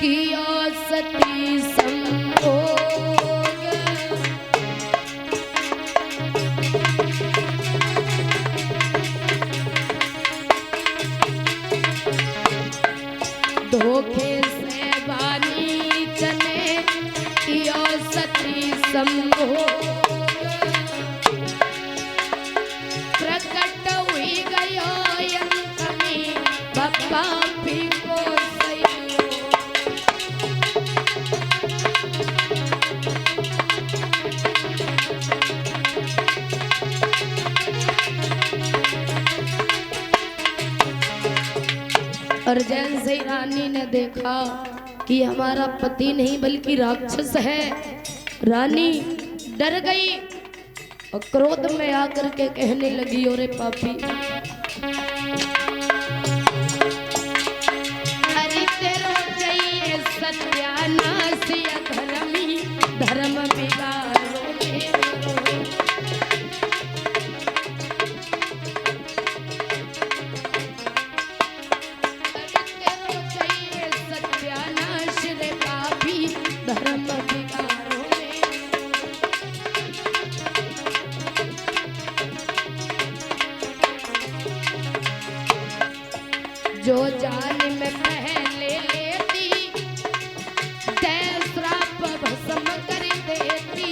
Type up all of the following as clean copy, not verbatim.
किया सती संभोग। धोखे से बानी चले किया सती संभोग। प्रकट हुई गयो अंत में बाबा भी को और जैसे रानी ने देखा कि हमारा पति नहीं बल्कि राक्षस है, रानी डर गई और क्रोध में आकर के कहने लगी, ओरे पापी, अरे तेरो चाहिए सत्यानाश या धर्मी धर्म बिगाड़ो मेरो। अरे तेरो चाहिए सत्यानाश रे पापी धर्म बिगाड़ो मेरो। जो जान में पहले लेती तै श्राप भस्म कर देती।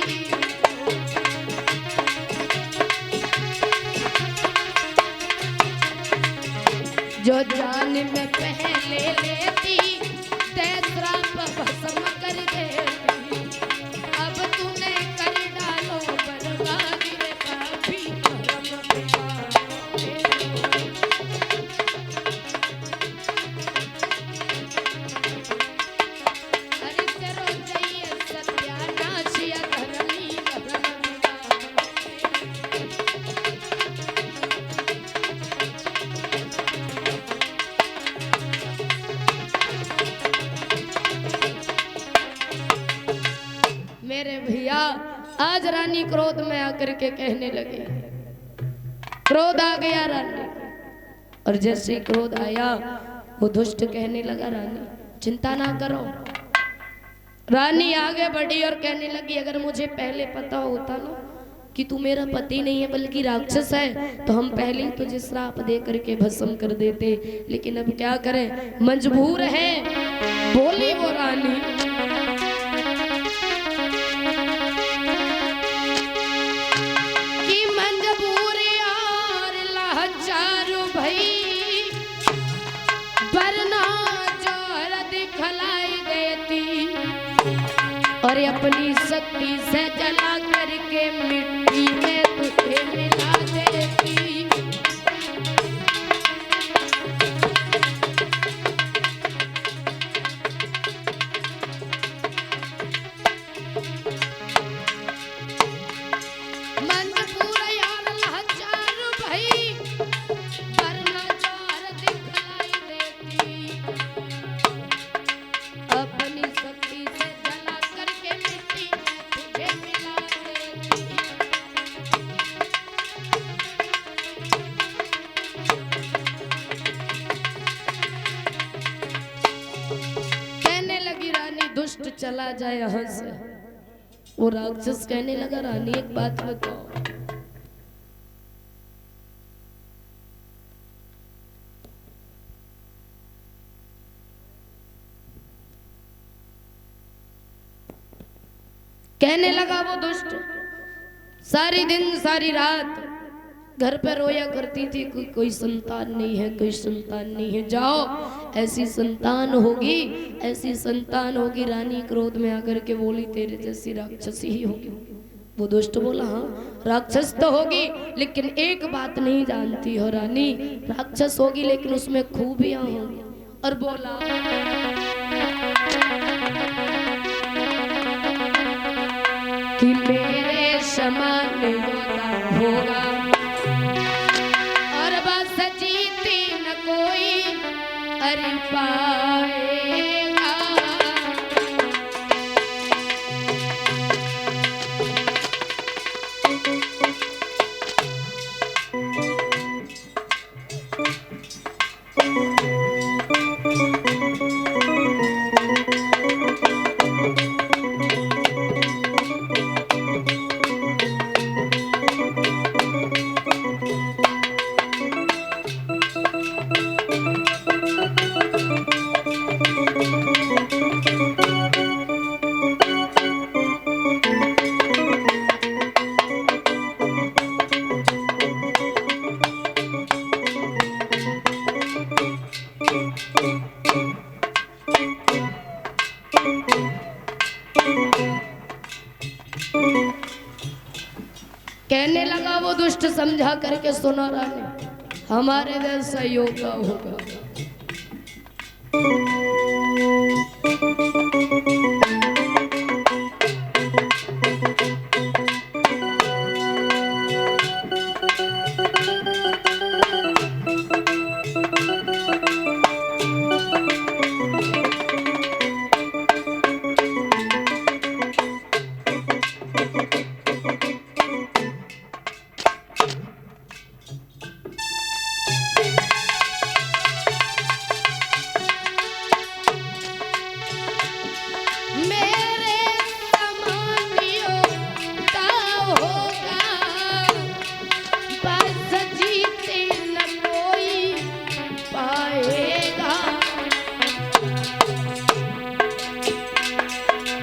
जो जान में पहले लेती तै श्राप भस्म कर देती। अब तूने कर डालो बर्बाद रे पापी धर्म बिगाड़ो मेरो। अरे तेरो चाहिए सत्यानाश या धर्मी धर्म बिगाड़ो। मेरे भैया आज रानी क्रोध में आकर के कहने लगे, क्रोध आ गया रानी। और जैसे क्रोध आया वो दुष्ट कहने लगा, रानी चिंता ना करो। रानी आगे बढ़ी और कहने लगी, अगर मुझे पहले पता होता ना कि तू मेरा पति नहीं है बल्कि राक्षस है तो हम पहले ही तुझे श्राप दे करके भस्म कर देते, लेकिन अब क्या करें, मजबूर है। बोली वो रानी, कि मजबूर यार लाचार भई वरना जोर दिखलाई देती। और अपनी शक्ति से जला करके मिट्टी में तुझे मिला देती। मजबूर यार लाचार भई वरना जोर दिखलाई देती। अपनी शक्ति से जला करके मिट्टी में तुझे मिला देती। कहने लगी रानी, दुष्ट चला जाए यहाँ से। वो राक्षस कहने लगा, रानी एक बात बताओ, कहने लगा वो दुष्ट, सारी दिन सारी रात घर पर रोया करती थी, कोई संतान नहीं है, कोई संतान नहीं है। जाओ ऐसी संतान होगी, ऐसी संतान होगी। रानी क्रोध में आकर के बोली, तेरे जैसी राक्षसी ही होगी। वो दुष्ट बोला, हाँ राक्षस तो होगी, लेकिन एक बात नहीं जानती हो रानी, राक्षस होगी लेकिन उसमें खूबियां होंगी। और बोला, कि मेरे समान योद्धा होगा और बस जीती न कोई अरे पाएगा। कहने लगा वो दुष्ट समझा करके सुना रानी, हमारे जैसा योगा होगा।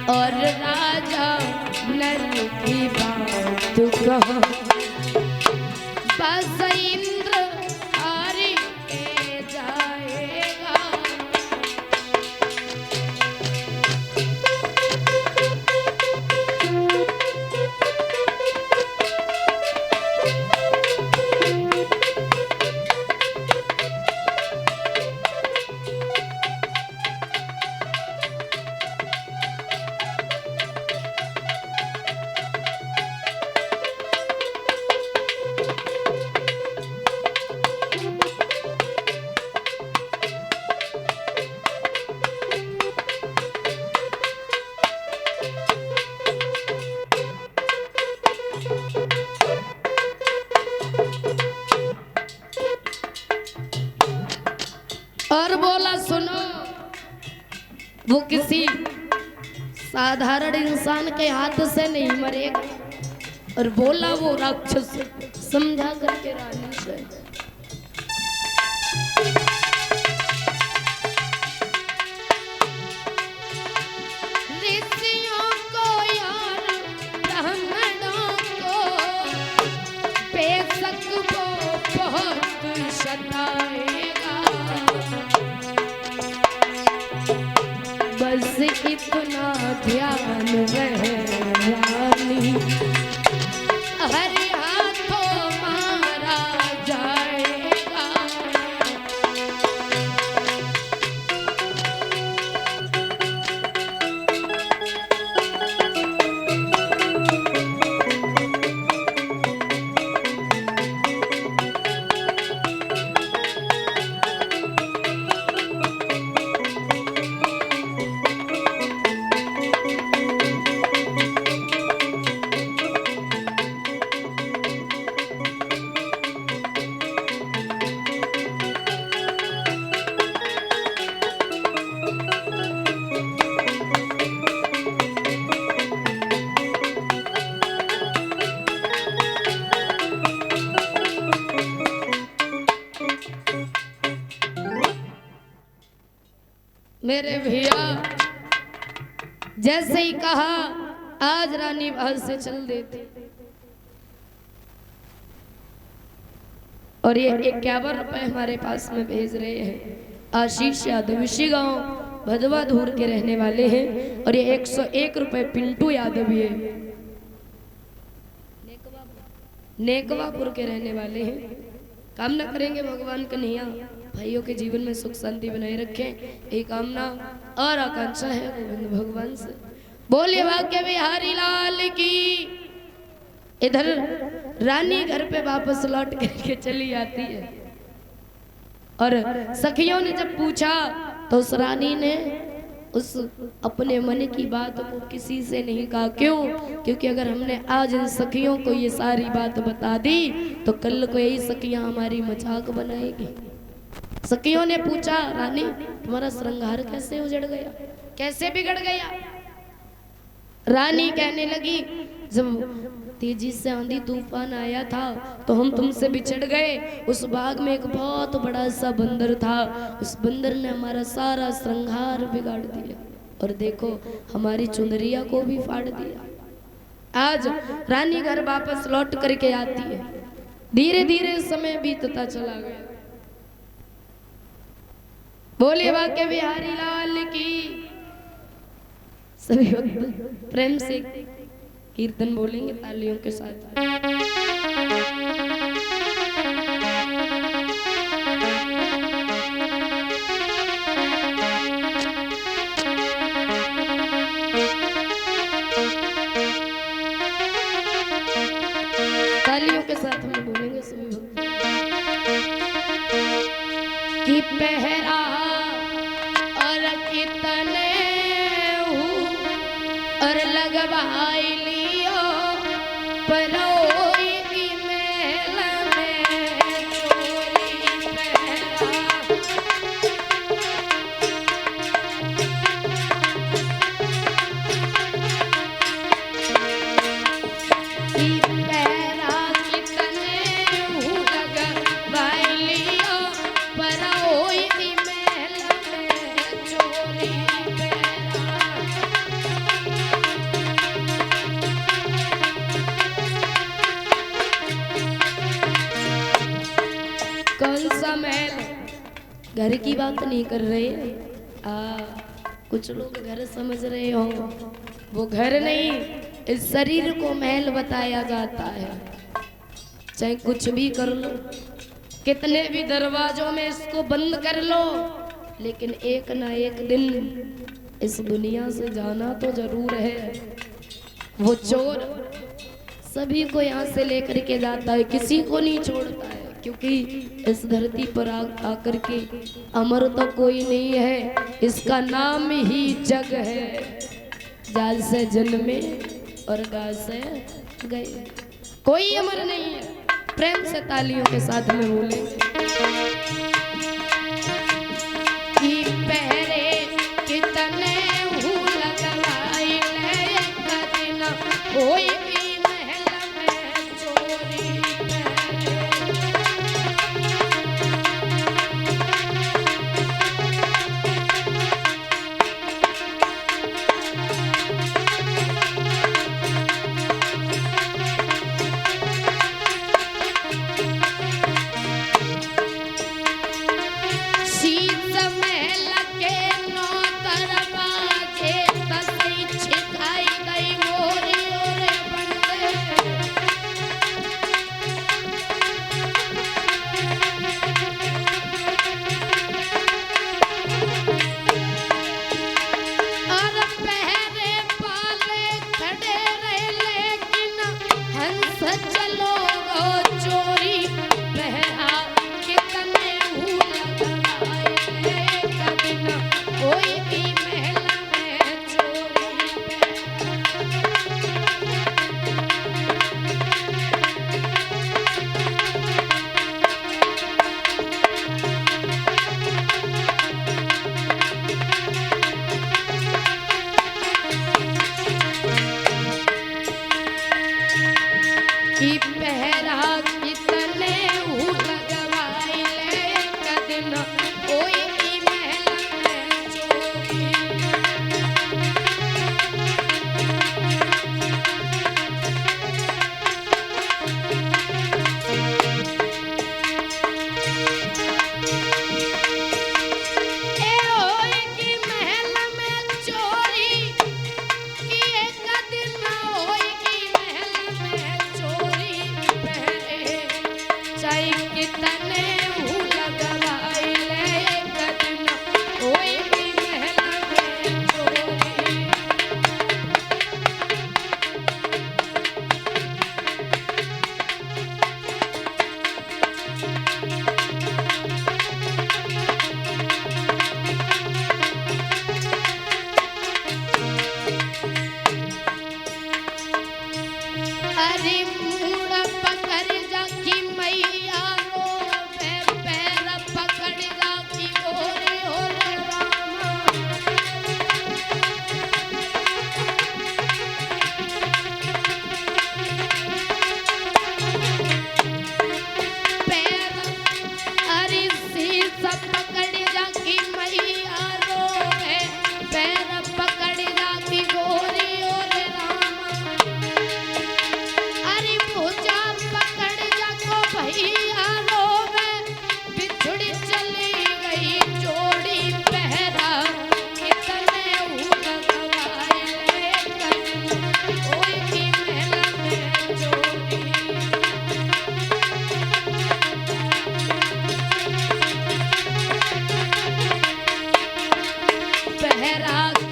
और राजा नर की बात कहो, बस इंद्र हारी के जाएगा। और बोला सुनो, वो किसी साधारण इंसान के हाथ से नहीं मरेगा। और बोला वो राक्षस समझा करके रानी से, ऋषियों को यार ब्राह्मणों को बेशक वो बहुत सताएगा, बस इतना ध्यान रहे रानी, हर हाथों मारा जाएगा। मेरे भैया जैसे ही कहा आज रानी बाहर से चल देती, और ये 51 रुपए हमारे पास में भेज रहे हैं आशीष यादव, इसी गांव भदवा धूर के रहने वाले हैं। और ये 101 रुपए पिंटू यादव ये नेकवापुर के रहने वाले हैं। कामना करेंगे भगवान कन्हैया भाइयों के जीवन में सुख शांति बनाए रखें, यही कामना और आकांक्षा है गोविंद भगवान से। बोलिए भाग्य बिहारी लाल की। इधर रानी घर पे वापस लौट करके चली आती है, और सखियों ने जब पूछा तो उस रानी ने उस अपने मन की बात को किसी से नहीं कहा। क्यों? क्योंकि अगर हमने आज इन सखियों को ये सारी बात बता दी तो कल को यही सखियां हमारी मजाक बनाएगी। सखियों ने पूछा रानी तुम्हारा श्रृंगार कैसे उजड़ गया, कैसे बिगड़ गया? रानी कहने लगी जब तेजी से आंधी तूफान आया था तो हम तुमसे बिछड़ गए। उस बाग में एक बहुत बड़ा सा बंदर था, उस बंदर ने हमारा सारा श्रृंगार बिगाड़ दिया, और देखो हमारी चुनरिया को भी फाड़ दिया। आज रानी घर वापस लौट करके आती है, धीरे धीरे समय बीतता चला गया। बोले वाके बिहारी लाल की। सभी भक्त प्रेम से कीर्तन बोलेंगे तालियों के साथ। तालियों के साथ हम बोलेंगे सभी भक्त कि पहरा और कितने हूँ और लगवाई लियो परोई की मेल में चोरी पहरा। कि पहरा कितने हूँ लगवाई लियो परोई की मेल में चोरी पहरा। कौन सा महल? घर की बात नहीं कर रहे। कुछ लोग घर समझ रहे हो, वो घर नहीं, इस शरीर को महल बताया जाता है। चाहे कुछ भी कर लो, कितने भी दरवाजों में इसको बंद कर लो, लेकिन एक ना एक दिन इस दुनिया से जाना तो जरूर है। वो चोर सभी को यहाँ से लेकर के जाता है, किसी को नहीं छोड़ता है, क्योंकि इस धरती पर आकर के अमर तो कोई नहीं है, इसका नाम ही जग है। जाल से जन्मे और गाय से गए, कोई अमर नहीं है। प्रेम से तालियों के साथ में बोले कि पहरे कितने हूँ लगवाई ले कदना कोई भी महल में चोरी पहरे।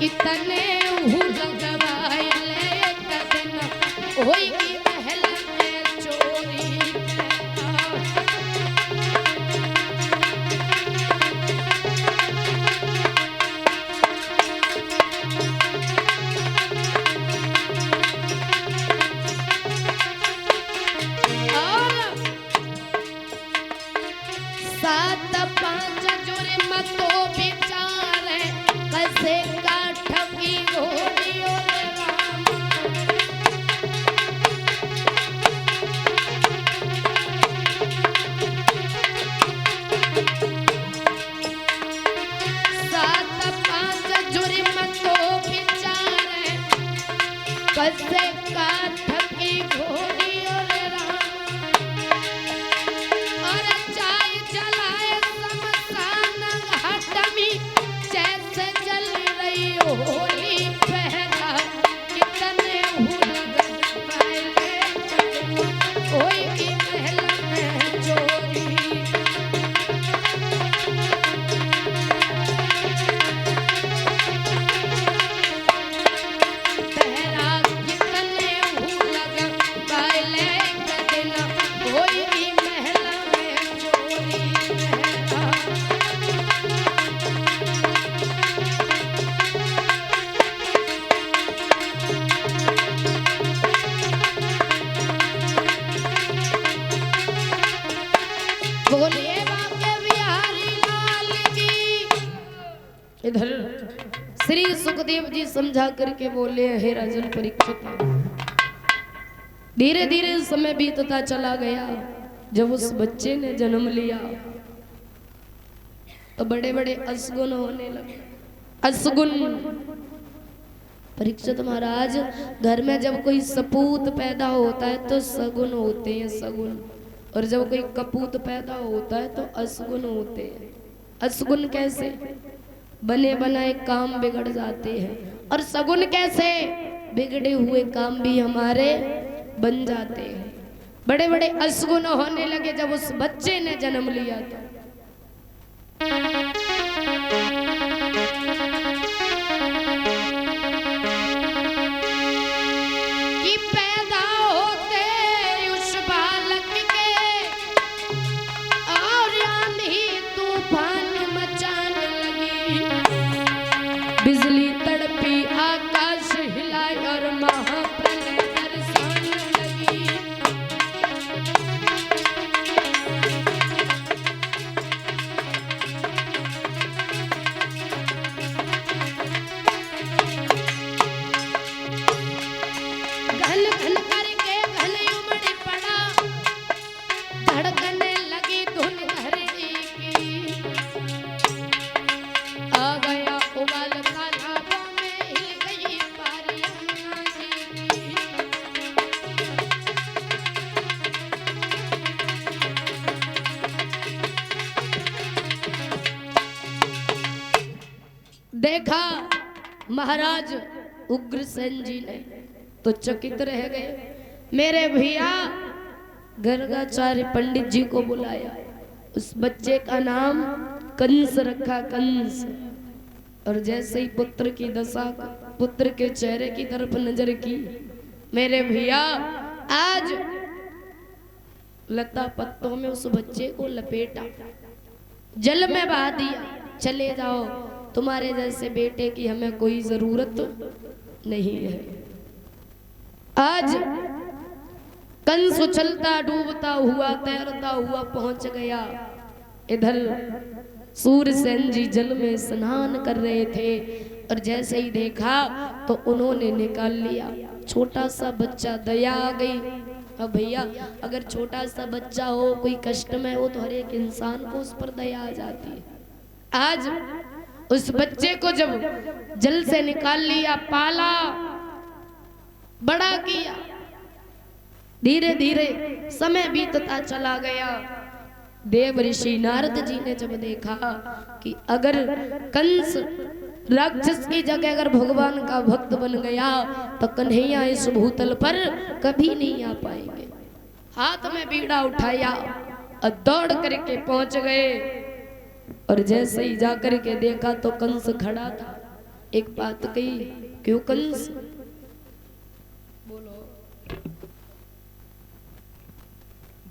कितने लगवाइले तदन होई महल में चोरी। सात पांच जुर्म तो बिचारे कैसे काठ की घोड़ी और राम। सात पांच जुर्म तो बिचारे कैसे काठ की घोड़ी और राम। और चाय जलाए शमशान घाट में जैसे जल रही होली पहरा। कितने लगवाइले होई की महल में चोरी। पहरा कितने लगवाइले तदन होई की महल में चोरी। पहरा बोले बाके बिहारी लाल की। इधर श्री सुखदेव जी समझा करके बोले, हे राजन परीक्षित, धीरे धीरे समय बीतता चला गया। जब उस बच्चे ने जन्म लिया तो बड़े बड़े असगुन होने लगे। असगुन परीक्षित महाराज, घर में जब कोई सपूत पैदा होता है तो सगुन होते हैं, सगुन। और जब कोई कपूत पैदा होता है तो असगुन होते हैं। असगुन कैसे? बने बनाए काम बिगड़ जाते हैं। और सगुन कैसे? बिगड़े हुए काम भी हमारे बन जाते हैं। बड़े बड़े असगुन होने लगे जब उस बच्चे ने जन्म लिया था। कि पैदा होते उस बालक के और आंधी तूफान मचाने लगी। बिजली तड़पी, आकाश हिलाए और महाप्रलय बरसाने लगी। घन घन करके घन उमड़ पड़ा, धड़कने लगी धुन धरती की। आ गया उबाल तालाबों में, हिल गई पारी यमुना जी की। देखा महाराज उग्रसेन जी ने तो चकित रह गए। मेरे भैया गर्गाचार्य पंडित जी को बुलाया। उस बच्चे का नाम कंस रखा, कंस। और जैसे ही पुत्र की दशा, पुत्र के चेहरे की तरफ नजर की, मेरे भैया आज लता पत्तों में उस बच्चे को लपेटा, जल में बहा दिया। चले जाओ, तुम्हारे जैसे बेटे की हमें कोई जरूरत नहीं है। आज कंस उछलता डूबता हुआ तैरता हुआ पहुंच गया। इधर सूरसेन जी जल में स्नान कर रहे थे और जैसे ही देखा तो उन्होंने निकाल लिया। छोटा सा बच्चा, दया आ गई। अब भैया अगर छोटा सा बच्चा हो, कोई कष्ट में हो, तो हर एक इंसान को उस पर दया आ जाती है। आज उस बच्चे को जब जल से निकाल लिया, पाला, बड़ा किया, धीरे धीरे समय बीतता चला गया। देव ऋषि नारद जी ने जब देखा कि अगर कंस राक्षस की जगह अगर भगवान का भक्त बन गया तो कन्हैया इस भूतल पर कभी नहीं आ पाएंगे, हाथ में बीड़ा उठाया और दौड़ करके पहुंच गए। और जैसे ही जाकर के देखा तो कंस खड़ा था। एक बात कही, क्यों कंस?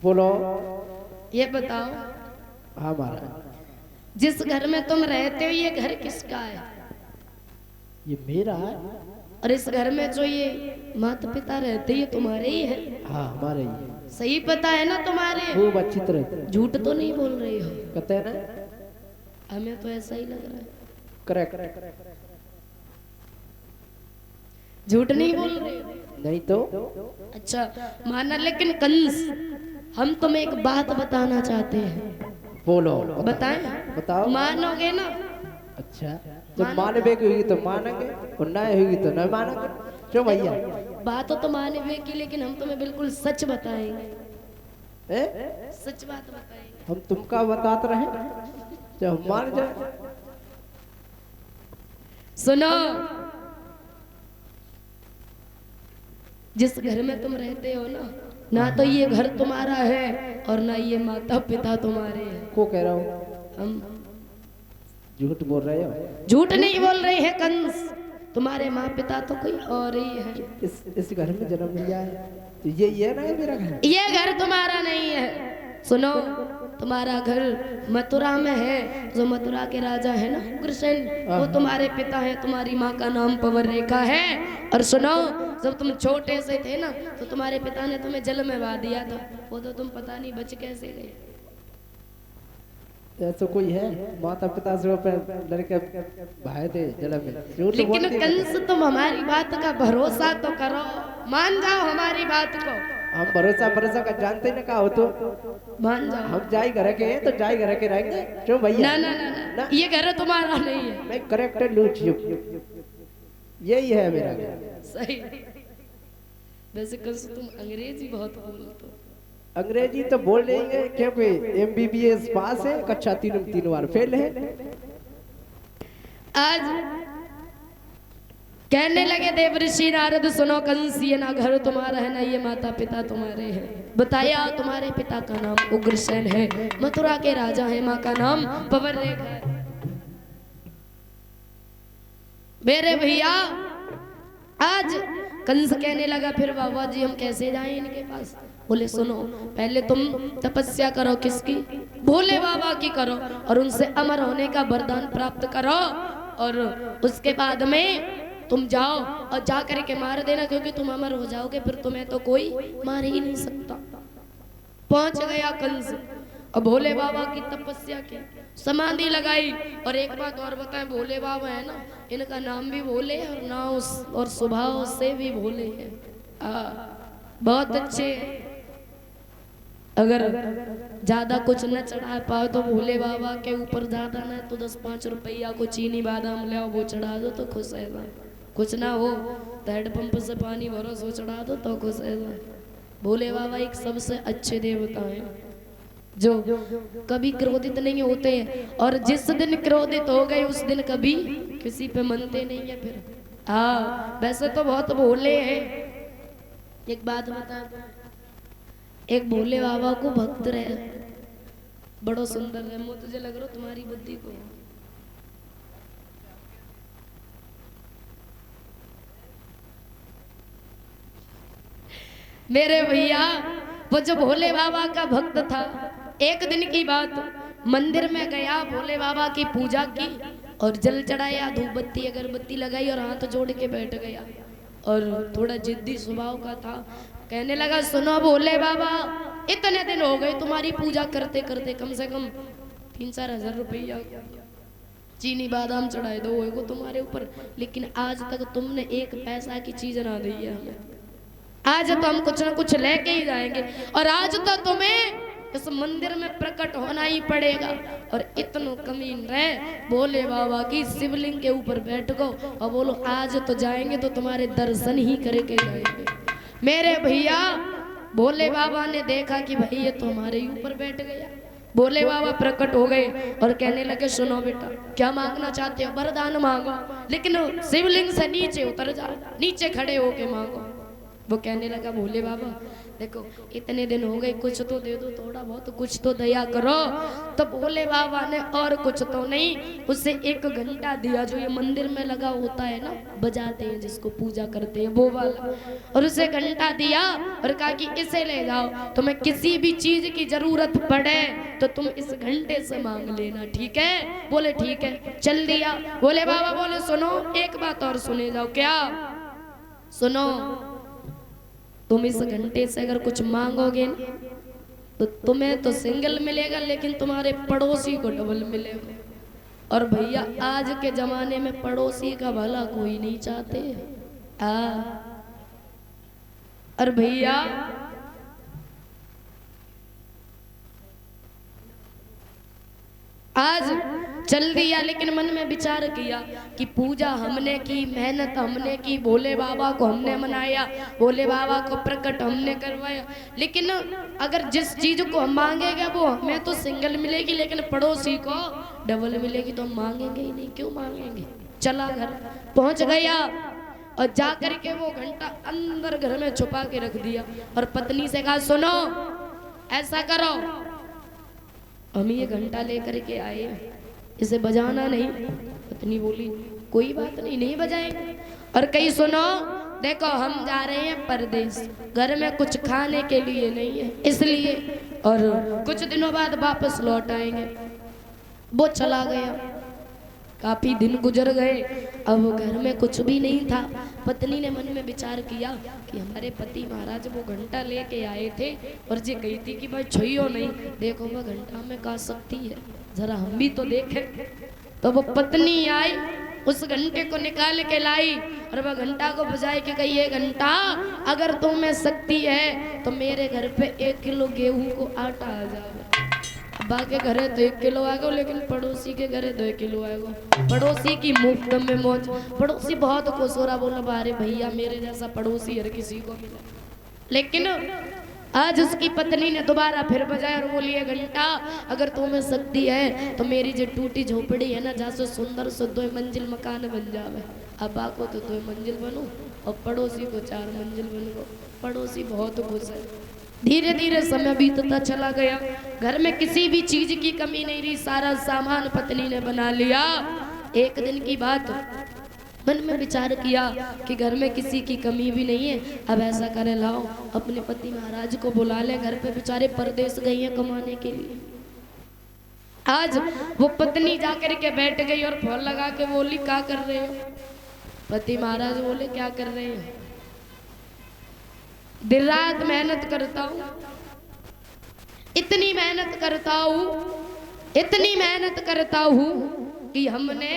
बोलो। ये बताओ, हाँ महाराज। जिस घर में तुम रहते हो ये घर किसका है? ये मेरा है। और इस घर में जो ये माता पिता रहते ये तुम्हारे ही है? हाँ हमारे ही है। सही पता है ना तुम्हारे? खूब अच्छी तरह। झूठ तो नहीं बोल रही हो? कहते हैं ना, हमें तो ऐसा ही लग रहा है। करेक्ट। झूठ नहीं बोल रहे हो? नहीं तो। अच्छा माना, लेकिन कंस हम तुम्हें एक बात बताना चाहते हैं। बोलो। बताएं? बताओ। मानोगे ना? अच्छा, जब मानवे की होगी तो मानेंगे और ना होगी तो न मानेंगे। क्यों भैया? बात तो मानवे की, लेकिन हम तुम्हें बिल्कुल सच बताएंगे। सच बात बताएंगे। हम तुमका बताते रहे जब हम मान जाए। सुनो, जिस घर में तुम रहते हो ना तो ये घर तुम्हारा है और ना ये माता पिता तुम्हारे हैं। को कह रहा हूँ? हम झूठ बोल रहे हो? झूठ नहीं बोल रहे हैं कंस, तुम्हारे माँ पिता तो कोई और ही है। इस घर में जन्म लिया है तो ये ना है मेरा घर। ये घर तुम्हारा नहीं है। सुनो, तुम्हारा घर मथुरा में है। जो मथुरा के राजा है ना उग्रसेन, वो तुम्हारे पिता है। तुम्हारी माँ का नाम पवन रेखा है। और सुनो, जब तुम छोटे से थे ना तो तुम्हारे पिता ने तुम्हें जल में बहा दिया था। वो तो तुम पता नहीं बच कैसे गए। ऐसा कोई है? माता पिता से लड़के भाई थे जल में। लेकिन कंस तुम हमारी बात का भरोसा तो करो, मान जाओ हमारी बात को। हम भरोसा का जानते ना का हो तो मान जाओ। हम जाई घर के हैं तो जाई घर के रहेंगे। क्यों भैया? ना, ना, ना, ना, ना, ये घर तुम्हारा नहीं है। मैं करेक्टर लूट यही है मेरा घर। सही। वैसे कंस तुम अंग्रेजी बहुत बोलते हो। अंग्रेजी तो बोल लेंगे क्योंकि MBBS पास है, कक्षा 3 बार फेल है। आज कहने लगे देवऋषि नारद, सुनो कंस, ये ना घर तुम्हारा है ना ये माता पिता तुम्हारे हैं। बताया तुम्हारे पिता का नाम उग्रसेन है, मथुरा के राजा है, माँ का नाम पवन रेखा है। मेरे भैया आज कंस कहने लगा, फिर बाबा जी हम कैसे जाएं इनके पास? बोले सुनो, पहले तुम तपस्या करो। किसकी? भोले बाबा की करो और उनसे अमर होने का वरदान प्राप्त करो। और उसके बाद में तुम जाओ और जा करके मार देना, क्योंकि तुम अमर हो जाओगे फिर तुम्हें तो कोई मार ही नहीं सकता। पहुंच गया कंस और भोले बाबा की तपस्या की, समाधि लगाई। और एक बात और बताएं, भोले बाबा है ना, इनका नाम भी भोले और नाम और स्वभाव से भी भोले है। बहुत अच्छे। अगर ज्यादा कुछ न चढ़ा पाओ तो भोले बाबा के ऊपर ज्यादा ना तो 10-5 रुपया को चीनी बादाम ले आओ, वो चढ़ा दो तो खुश है। कुछ ना हो तो हैंडपंप से पानी भरो, सो चढ़ा दो तो खुश है। भोले बाबा एक सबसे अच्छे देवता हैं जो कभी क्रोधित नहीं होते हैं, और जिस दिन क्रोधित हो गए उस दिन कभी किसी पे मनते नहीं है। फिर वैसे तो बहुत भोले हैं। एक बात बता, एक भोले बाबा को भक्त रहे, बड़ो सुंदर है। मुझे तुझे लग रहा तुम्हारी बुद्धि को। मेरे भैया वो जो भोले बाबा का भक्त था, एक दिन की बात, मंदिर में गया, भोले बाबा की पूजा की और जल चढ़ाया, धूप बत्ती अगरबत्ती लगाई और हाथ जोड़ के बैठ गया। और थोड़ा जिद्दी स्वभाव का था। कहने लगा, सुनो भोले बाबा, इतने दिन हो गए तुम्हारी पूजा करते करते, कम से कम 3-4 हजार रुपया चीनी बादाम चढ़ाए दो को तुम्हारे ऊपर, लेकिन आज तक तुमने 1 पैसा की चीज ना दी है हमें। आज तो हम कुछ ना कुछ लेके ही जाएंगे और आज तो तुम्हें इस मंदिर में प्रकट होना ही पड़ेगा। और इतनो कमीन रहे, भोले बाबा की शिवलिंग के ऊपर बैठ गो और बोलो आज तो जाएंगे तो तुम्हारे दर्शन ही करके जाएंगे। मेरे भैया भोले बाबा ने देखा कि भाई ये तो हमारे ही ऊपर बैठ गया। भोले बाबा प्रकट हो गए और कहने लगे, सुनो बेटा, क्या मांगना चाहते हो? वरदान मांगो, लेकिन शिवलिंग से नीचे उतर जाओ, नीचे खड़े होके मांगो। वो कहने लगा भोले बाबा देखो इतने दिन हो गए, कुछ तो दे दो, थोड़ा बहुत कुछ तो दया करो। तो भोले बाबा ने और कुछ तो नहीं, उसे 1 घंटा दिया जो ये मंदिर में लगा होता है ना, बजाते हैं जिसको पूजा करते हैं वो वाला, और उसे घंटा दिया और कहा कि इसे ले जाओ, तुम्हें किसी भी चीज की जरूरत पड़े तो तुम इस घंटे से मांग लेना, ठीक है? बोले ठीक है, चल दिया। भोले बाबा बोले सुनो एक बात और सुने जाओ। क्या? सुनो, तुम इस घंटे से अगर कुछ मांगोगे ना तो तुम्हें तो सिंगल मिलेगा, लेकिन तुम्हारे पड़ोसी को डबल मिलेगा। और भैया आज के जमाने में पड़ोसी का भला कोई नहीं चाहते। और भैया आज चल दिया, लेकिन मन में विचार किया कि पूजा हमने की, मेहनत हमने की, भोले बाबा को हमने मनाया, भोले बाबा को प्रकट हमने करवाया, लेकिन अगर जिस चीज को हम मांगेंगे वो हमें तो सिंगल मिलेगी, लेकिन पड़ोसी को डबल मिलेगी, तो हम मांगेंगे ही नहीं। क्यों मांगेंगे? चला घर पहुंच गया और जा करके वो घंटा अंदर घर में छुपा के रख दिया और पत्नी से कहा सुनो ऐसा करो, हम ये घंटा लेकर के आए, इसे बजाना नहीं। पत्नी बोली कोई बात नहीं, नहीं बजाएंगे। और कहीं सुनो देखो हम जा रहे हैं परदेश, घर में कुछ खाने के लिए नहीं है इसलिए, और कुछ दिनों बाद वापस लौट आएंगे। वो चला गया, काफी दिन गुजर गए, अब घर में कुछ भी नहीं था। पत्नी ने मन में विचार किया कि हमारे पति महाराज वो घंटा लेके आए थे और जी कही थी कि भाई छुइयो नहीं, देखो वह घंटा में का सकती है, जरा हम भी तो देखें। तो वो पत्नी आई, उस घंटे को निकाल के लाई और वह घंटा को बजाए के कही ये घंटा अगर तुम्हें शक्ति है तो मेरे घर पे 1 किलो गेहूं को आटा आ जाए। बाकी घरे तो 1 किलो आएगा, लेकिन पड़ोसी के घरे 2 किलो आएगा। पड़ोसी की मुफ्त में मौज। पड़ोसी बहुत खुश हो रहा, बोला बारे भैया मेरे जैसा पड़ोसी हर किसी को मिला। लेकिन आज उसकी पत्नी ने दोबारा फिर बजाया और बोली घंटा अगर तुम्हें शक्ति है तो मेरी जो टूटी झोपड़ी है ना, जहाँ से सुंदर से 2 मंजिल मकान बन जावे। अब को तो 2 मंजिल बनो और पड़ोसी को 4 मंजिल बनो। पड़ोसी बहुत खुश है। धीरे धीरे समय बीतता चला गया, घर में किसी भी चीज की कमी नहीं रही, सारा सामान पत्नी ने बना लिया। एक दिन की बात, मन में विचार किया कि घर में किसी की कमी भी नहीं है, अब ऐसा करे लाओ अपने पति महाराज को बुला ले, घर पे बेचारे परदेश गई हैं कमाने के लिए। आज वो पत्नी जाकर के बैठ गई और फोन लगा के बोली क्या कर रहे हो? पति महाराज बोले क्या कर रहे हैं? दिन रात मेहनत करता हूँ, इतनी मेहनत करता हूँ, इतनी मेहनत करता हूँ कि हमने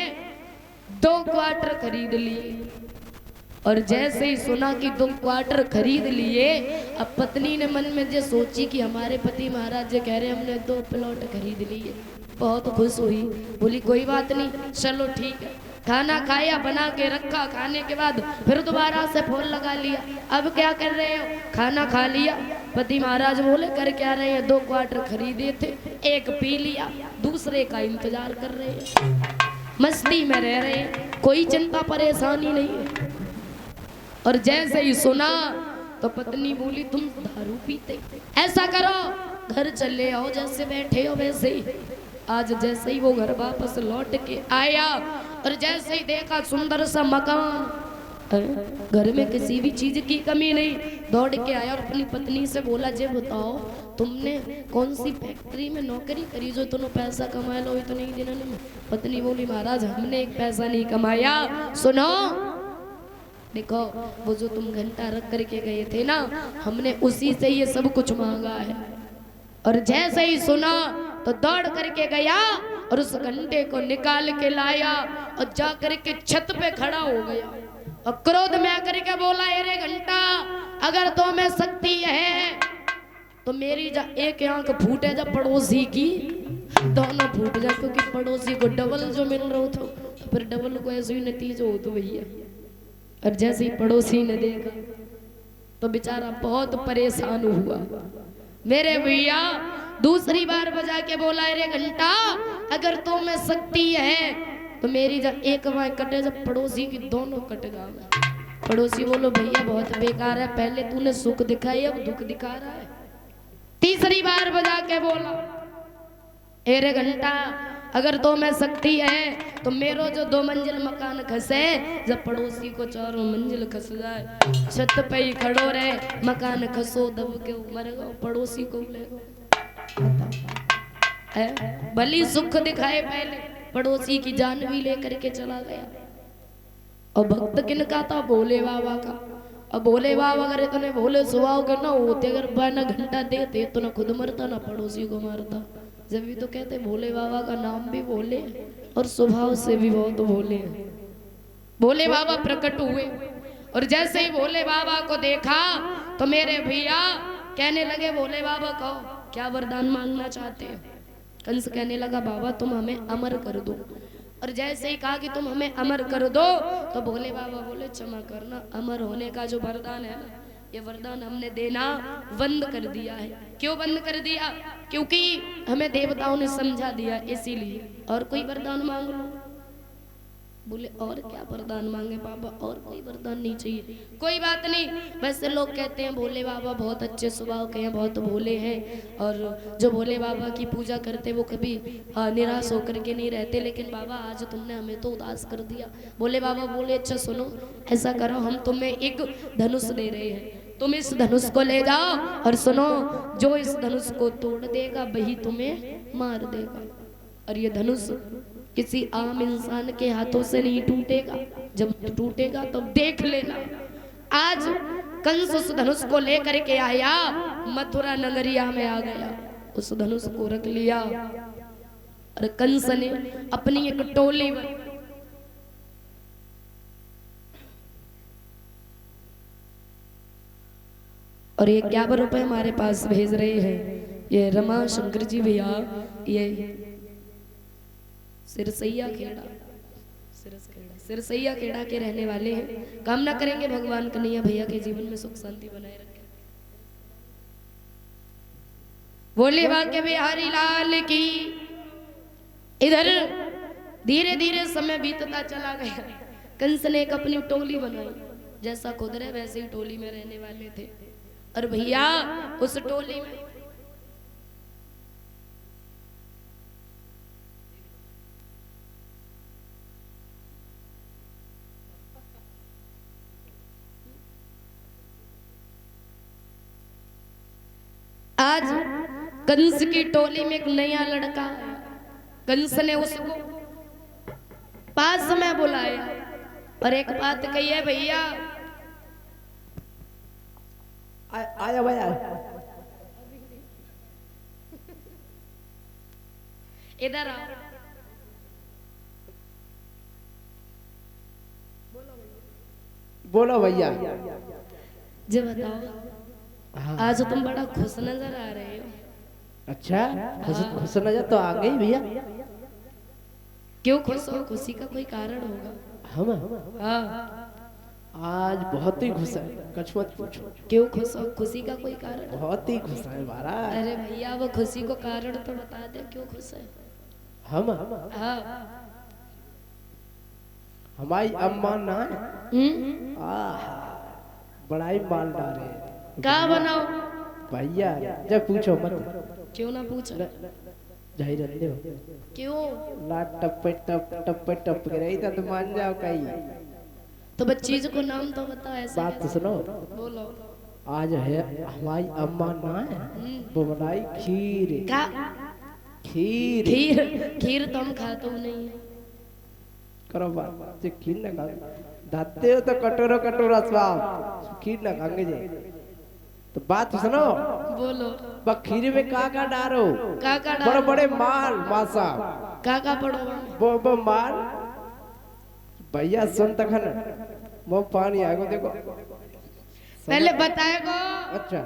2 क्वार्टर खरीद लिए। और जैसे ही सुना कि 2 क्वार्टर खरीद लिए, अब पत्नी ने मन में जो सोची कि हमारे पति महाराज जो कह रहे हमने 2 प्लॉट खरीद लिए, बहुत खुश हुई। बोली कोई बात नहीं, चलो ठीक है। खाना खाया, बना के रखा, खाने के बाद फिर दोबारा से फोन लगा लिया, अब क्या कर रहे हो? खाना खा लिया। पति महाराज बोले कर क्या रहे हैं? 2 क्वार्टर खरीदे थे, 1 पी लिया, दूसरे का इंतजार कर रहे हैं, मस्ती में रह रहे हैं, कोई चिंता परेशानी नहीं है। और जैसे ही सुना तो पत्नी बोली तुम दारू पीते, ऐसा करो घर चले आओ, जैसे बैठे हो वैसे ही। आज जैसे ही वो घर वापस लौट के आया और जैसे ही देखा सुंदर सा मकान, घर में किसी भी चीज की कमी नहीं, दौड़ के आया और अपनी पत्नी से बोला जे बताओ तुमने कौन सी फैक्ट्री में नौकरी करी जो इतना पैसा कमा लो इतने ही दिनों में? पत्नी बोली महाराज हमने 1 पैसा नहीं कमाया, सुनो देखो वो जो तुम घंटा रख करके गए थे ना, हमने उसी से ये सब कुछ मांगा है। और जैसे ही सुना तो दौड़ करके गया और उस घंटे को निकाल के लाया और जा करके छत पे खड़ा हो गया और क्रोध में आकर के बोला अरे घंटा अगर तो मैं शक्ति है तो मेरी जा 1 आंख फूटे जा पड़ोसी की दोनों फूट जा, क्योंकि पड़ोसी को डबल जो मिल रहा था तो फिर डबल को ऐसे ही नतीजा हो तो भैया। और जैसे ही पड़ोसी ने देखा तो बेचारा बहुत परेशान हुआ। मेरे भैया दूसरी बार बजा के बोला अरे घंटा अगर तो में शक्ति है तो मेरी जब 1 बाँह कटे जब पड़ोसी की दोनों कट जाए। पड़ोसी बोलो भैया बहुत बेकार है, पहले तूने सुख दिखाई अब दुख दिखा रहा है। तीसरी बार बजा के बोला, एरे घंटा अगर तो मैं शक्ति है तो मेरो जो 2 मंजिल मकान खसे, जब पड़ोसी को 4 मंजिल खस जाए, छत पे ही खड़ो रहे, मकान खसो दब के मर गो, पड़ोसी को लेगो। भली सुख दिखाए पहले, पड़ोसी की जान भी लेकर के चला गया। और भक्त किनका था? भोले बाबा का। अब भोले बाबा अगर इतने भोले स्वभाव के ना होते, अगर बाना घंटा देते तो ना खुद मरता ना पड़ोसी को मारता। जब भी तो कहते भोले बाबा का नाम भी भोले और स्वभाव से भी बहुत भोले हैं। भोले बाबा प्रकट हुए और जैसे ही भोले बाबा को देखा तो मेरे भैया कहने लगे, भोले बाबा कहो क्या वरदान मांगना चाहते हो? कंस कहने लगा, बाबा तुम हमें अमर कर दो। और जैसे ही कहा कि तुम हमें अमर कर दो तो भोले बाबा बोले, क्षमा करना, अमर होने का जो वरदान है ना, ये वरदान हमने देना बंद कर दिया है। क्यों बंद कर दिया? क्योंकि हमें देवताओं ने समझा दिया, इसीलिए। और कोई वरदान मांग लो। बोले और क्या वरदान मांगे बाबा, और कोई वरदान नहीं चाहिए। कोई बात नहीं, वैसे लोग कहते हैं भोले बाबा बहुत अच्छे स्वभाव के हैं, बहुत भोले हैं, और जो भोले बाबा की पूजा करते वो कभी निराश होकर के नहीं रहते। लेकिन बाबा आज तुमने हमें तो उदास कर दिया। भोले बाबा बोले, अच्छा सुनो, ऐसा करो, हम तुम्हें एक धनुष दे रहे हैं, तुम इस धनुष को ले जाओ और सुनो, जो इस धनुष को तोड़ देगा वही तुम्हें मार देगा। और ये धनुष किसी आम इंसान के हाथों से नहीं टूटेगा, जब टूटेगा तो देख लेना। आज कंस उस धनुष को लेकर के आया, मथुरा नगरिया में आ गया, उस धनुष को रख लिया और कंस ने अपनी एक टोली में और ये 51 रुपए हमारे पास भेज रहे हैं, ये रमा शंकर जी भैया, ये सिरसैया खेड़ा, सिरसैया खेड़ा के रहने वाले हैं। कामना करेंगे भगवान कन्हैया भैया के जीवन में सुख शांति बनाए रखे। बोले बाके बिहारी लाल की। इधर धीरे धीरे समय बीतता चला गया। कंस ने एक अपनी टोली बनाई, जैसा खुद रहे वैसे ही टोली में रहने वाले थे। और भैया उस टोली में आज कंस की टोली में एक नया लड़का, कंस ने उसको पास में बुलाया और एक बात कही है, भैया आया भैया, इधर आओ। बोलो भैया। जी बताओ, हाँ। आज तुम बड़ा खुश नजर आ रहे हो। अच्छा, खुश नजर तो आ गई भैया। क्यों खुश हो? खुशी का कोई कारण होगा। हम हाँ, आज बहुत ही खुश है, कुछ मत पूछो। क्यों खुश हो? खुशी का कोई कारण? बहुत ही खुश है महाराज। अरे भैया वो खुशी को कारण तो बता दे, क्यों खुश है? हम हाँ, हमारी अम्मा ना बड़ा ही माल डाले का बनाओ भैया। जब पूछो मत, क्यों ना पूछ? जाही रहते हो क्यों? ला टप टप टप टप के रही था तो मान जाओ कहीं। तो बस चीज को नाम तो बता। ऐसा बात तो सुनो, बोलो। आज है हमारी अम्मा ना है, वो बनाई खीर। का? खीर खीर? खीर तो हम खाते नहीं है। करो बात, जो खीर ना खा दाते हो तो कटोरो कटोरा स्वाद, खीर ना खाएंगे जे। तो बात सुनो, बोलो। बस खीर में का डारो? का बड़े बड़े माल मासा का पड़ो? वो माल भैया सुन तखन वो पानी आएगा देखो। पहले बताएगो। अच्छा,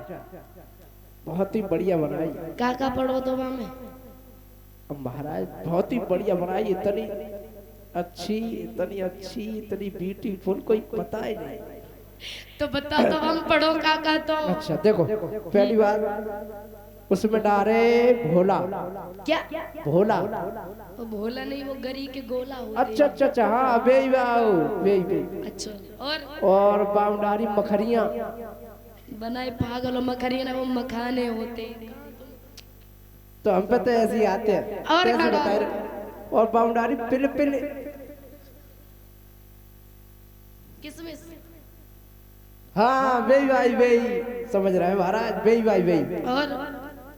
बहुत ही बढ़िया बनाई। का पड़ो तो में? अब महाराज बहुत ही बढ़िया बनाई, इतनी अच्छी इतनी ब्यूटीफुल, कोई पता ही नहीं। तो बता तो हम पढ़ो का तो। अच्छा देखो, पहली बात उसमें डारे भोला। क्या? भोला। वो भोला नहीं, वो गरी के गोला होते अच्छा अच्छा अच्छा, हाँ बेई बाऊ बेई बेई। अच्छा। और बाउंडारी मखरियां बनाए पागल और मखरिया ना, वो मखाने होते। तो हम पे तो ऐसे ही आते हैं। और कैसे खड़ा। बता रहे? और बाउंडारी पिल पिल किसमिस। हाँ बेई भाई बेई, समझ रहे हैं महाराज, बेई भाई बेई।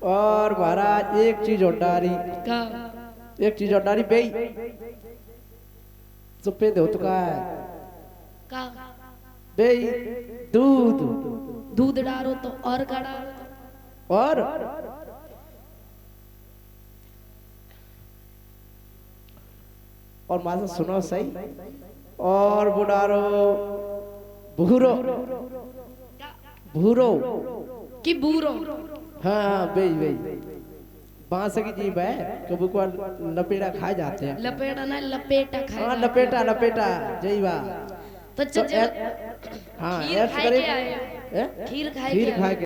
और महाराज एक चीज और डारी, का? एक चीज और डारी बेई सुपे दो तो का का? बेई दूध। दूध डालो तो और का डालो? और माँ से सुनो सही। और बुडारो भूरो। भूरो कि बूरो? हाँ हाँ बेई बेई। बांस की जीभ है, कभी को लपेटा खा जाते हैं। लपेटा ना, लपेटा खाए। हाँ लपेटा लपेटा जय वाह। तो तो हाँ, हाँ खीर ऐश खाए करे। के आए हो? खीर खाए खीर के खा आए के